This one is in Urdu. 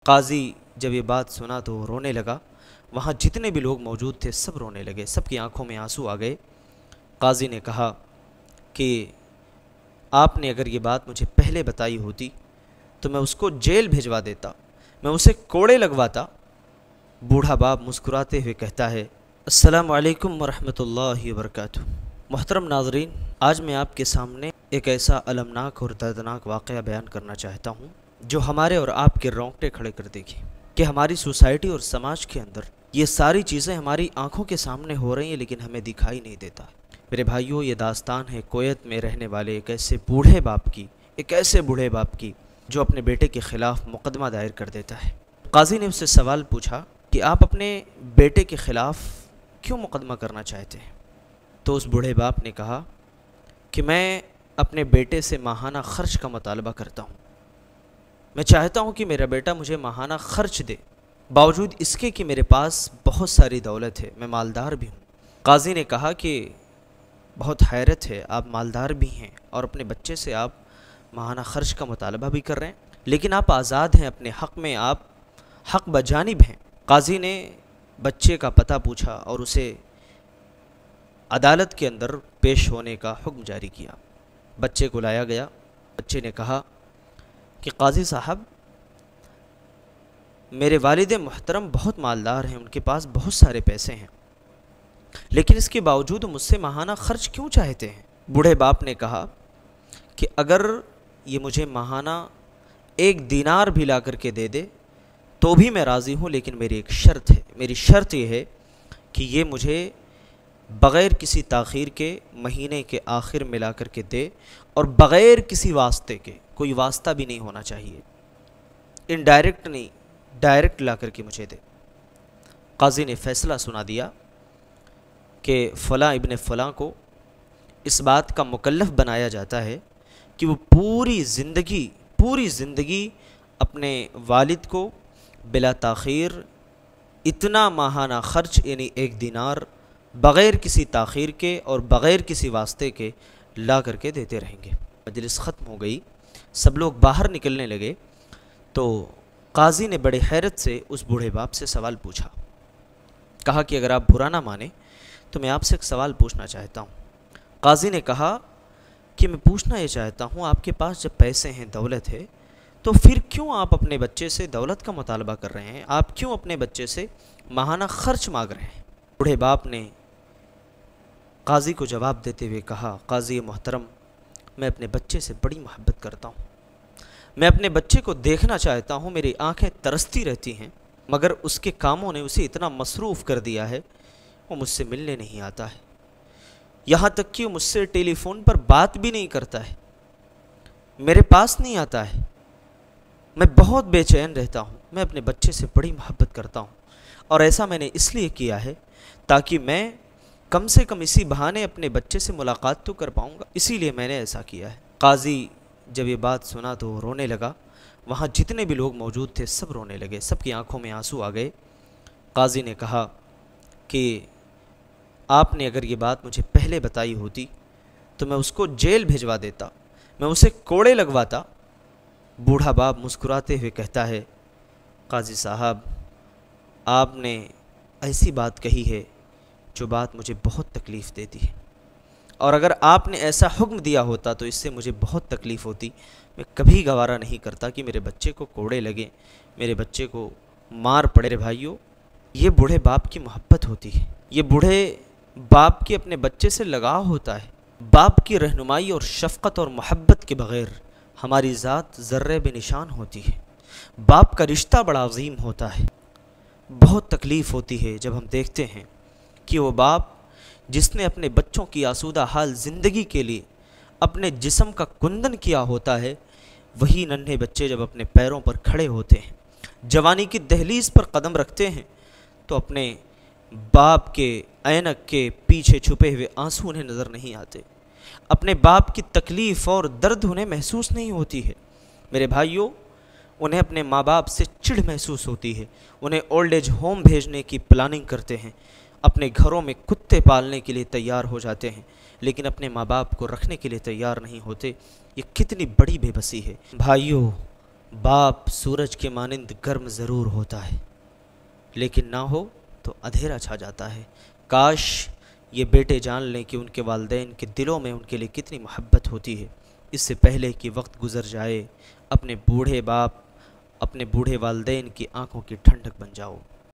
قاضی جب یہ بات سنا تو رونے لگا۔ وہاں جتنے بھی لوگ موجود تھے سب رونے لگے، سب کی آنکھوں میں آنسو آ گئے۔ قاضی نے کہا کہ آپ نے اگر یہ بات مجھے پہلے بتائی ہوتی تو میں اس کو جیل بھیجوا دیتا، میں اسے کوڑے لگواتا۔ بوڑھا باپ مسکراتے ہوئے کہتا ہے، السلام علیکم ورحمۃ اللہ وبرکاتہ۔ محترم ناظرین، آج میں آپ کے سامنے ایک ایسا المناک اور دردناک واقعہ بیان کرنا چاہتا ہوں جو ہمارے اور آپ کے رونگٹے کھڑے کر دے گی کہ ہماری سوسائٹی اور سماج کے اندر یہ ساری چیزیں ہماری آنکھوں کے سامنے ہو رہی ہیں لیکن ہمیں دکھائی نہیں دیتا۔ میرے بھائیوں، یہ داستان ہے کویت میں رہنے والے ایک ایسے بوڑھے باپ کی جو اپنے بیٹے کے خلاف مقدمہ دائر کر دیتا ہے۔ قاضی نے اس سے سوال پوچھا کہ آپ اپنے بیٹے کے خلاف کیوں مقدمہ کرنا چاہتے ہیں؟ تو اس بوڑھے باپ نے کہا کہ میں اپنے بیٹے سے ماہانہ خرچ کا مطالبہ کرتا ہوں، میں چاہتا ہوں کہ میرا بیٹا مجھے ماہانہ خرچ دے، باوجود اس کے کہ میرے پاس بہت ساری دولت ہے، میں مالدار بھی ہوں۔ قاضی نے کہا کہ بہت حیرت ہے، آپ مالدار بھی ہیں اور اپنے بچے سے آپ ماہانہ خرچ کا مطالبہ بھی کر رہے ہیں، لیکن آپ آزاد ہیں، اپنے حق میں آپ حق بجانب ہیں۔ قاضی نے بچے کا پتہ پوچھا اور اسے عدالت کے اندر پیش ہونے کا حکم جاری کیا۔ بچے کو لایا گیا۔ بچے نے کہا کہ قاضی صاحب، میرے والد محترم بہت مالدار ہیں، ان کے پاس بہت سارے پیسے ہیں، لیکن اس کے باوجود مجھ سے ماہانہ خرچ کیوں چاہتے ہیں؟ بوڑھے باپ نے کہا کہ اگر یہ مجھے ماہانہ 1 دینار بھی لا کر کے دے دے تو بھی میں راضی ہوں، لیکن میری ایک شرط ہے، میری شرط یہ ہے کہ یہ مجھے بغیر کسی تاخیر کے مہینے کے آخر میں لا کر کے دے اور بغیر کسی واسطے کے، کوئی واسطہ بھی نہیں ہونا چاہیے، انڈائریکٹ نہیں، ڈائریکٹ لا کر کے مجھے دے۔ قاضی نے فیصلہ سنا دیا کہ فلاں ابن فلاں کو اس بات کا مکلف بنایا جاتا ہے کہ وہ پوری زندگی اپنے والد کو بلا تاخیر اتنا ماہانہ خرچ یعنی 1 دینار بغیر کسی تاخیر کے اور بغیر کسی واسطے کے لا کر کے دیتے رہیں گے۔ مجلس ختم ہو گئی، سب لوگ باہر نکلنے لگے تو قاضی نے بڑے حیرت سے اس بوڑھے باپ سے سوال پوچھا۔ کہا کہ اگر آپ برا نہ مانیں تو میں آپ سے ایک سوال پوچھنا چاہتا ہوں۔ قاضی نے کہا کہ میں پوچھنا یہ چاہتا ہوں، آپ کے پاس جب پیسے ہیں، دولت ہے، تو پھر کیوں آپ اپنے بچے سے دولت کا مطالبہ کر رہے ہیں؟ آپ کیوں اپنے بچے سے ماہانہ خرچ مانگ رہے ہیں؟ بوڑھے باپ نے قاضی کو جواب دیتے ہوئے کہا، قاضی محترم، میں اپنے بچے سے بڑی محبت کرتا ہوں، میں اپنے بچے کو دیکھنا چاہتا ہوں، میری آنکھیں ترستی رہتی ہیں، مگر اس کے کاموں نے اسے اتنا مصروف کر دیا ہے، وہ مجھ سے ملنے نہیں آتا ہے، یہاں تک کہ وہ مجھ سے ٹیلی فون پر بات بھی نہیں کرتا ہے، میرے پاس نہیں آتا ہے، میں بہت بے چین رہتا ہوں، میں اپنے بچے سے بڑی محبت کرتا ہوں، اور ایسا میں نے اس لیے کیا ہے تاکہ میں کم سے کم اسی بہانے اپنے بچے سے ملاقات تو کر پاؤں گا، اسی لیے میں نے ایسا کیا ہے۔ قاضی جب یہ بات سنا تو رونے لگا۔ وہاں جتنے بھی لوگ موجود تھے سب رونے لگے، سب کی آنکھوں میں آنسو آ گئے۔ قاضی نے کہا کہ آپ نے اگر یہ بات مجھے پہلے بتائی ہوتی تو میں اس کو جیل بھیجوا دیتا، میں اسے کوڑے لگواتا۔ بوڑھا باپ مسکراتے ہوئے کہتا ہے، قاضی صاحب، آپ نے ایسی بات کہی ہے جو بات مجھے بہت تکلیف دیتی ہے، اور اگر آپ نے ایسا حکم دیا ہوتا تو اس سے مجھے بہت تکلیف ہوتی، میں کبھی گوارہ نہیں کرتا کہ میرے بچے کو کوڑے لگیں، میرے بچے کو مار پڑے۔ بھائیو، یہ بوڑھے باپ کی محبت ہوتی ہے، یہ بوڑھے باپ کے اپنے بچے سے لگاؤ ہوتا ہے۔ باپ کی رہنمائی اور شفقت اور محبت کے بغیر ہماری ذات ذرے بے نشان ہوتی ہے۔ باپ کا رشتہ بڑا عظیم ہوتا ہے۔ بہت تکلیف ہوتی ہے جب ہم دیکھتے ہیں کہ وہ باپ جس نے اپنے بچوں کی آسودہ حال زندگی کے لیے اپنے جسم کا کندن کیا ہوتا ہے، وہی ننھے بچے جب اپنے پیروں پر کھڑے ہوتے ہیں، جوانی کی دہلیز پر قدم رکھتے ہیں، تو اپنے باپ کے اینک کے پیچھے چھپے ہوئے آنسو انہیں نظر نہیں آتے، اپنے باپ کی تکلیف اور درد انہیں محسوس نہیں ہوتی ہے۔ میرے بھائیوں، انہیں اپنے ماں باپ سے چڑ محسوس ہوتی ہے، انہیں اولڈ ایج ہوم بھیجنے کی پلاننگ کرتے ہیں، اپنے گھروں میں کتے پالنے کے لیے تیار ہو جاتے ہیں، لیکن اپنے ماں باپ کو رکھنے کے لیے تیار نہیں ہوتے۔ یہ کتنی بڑی بے بسی ہے۔ بھائیوں، باپ سورج کے مانند گرم ضرور ہوتا ہے، لیکن نہ ہو تو اندھیرا چھا جاتا ہے۔ کاش یہ بیٹے جان لیں کہ ان کے والدین کے دلوں میں ان کے لیے کتنی محبت ہوتی ہے۔ اس سے پہلے کہ وقت گزر جائے، اپنے بوڑھے والدین کی آنکھوں کی ٹھنڈک بن جاؤ۔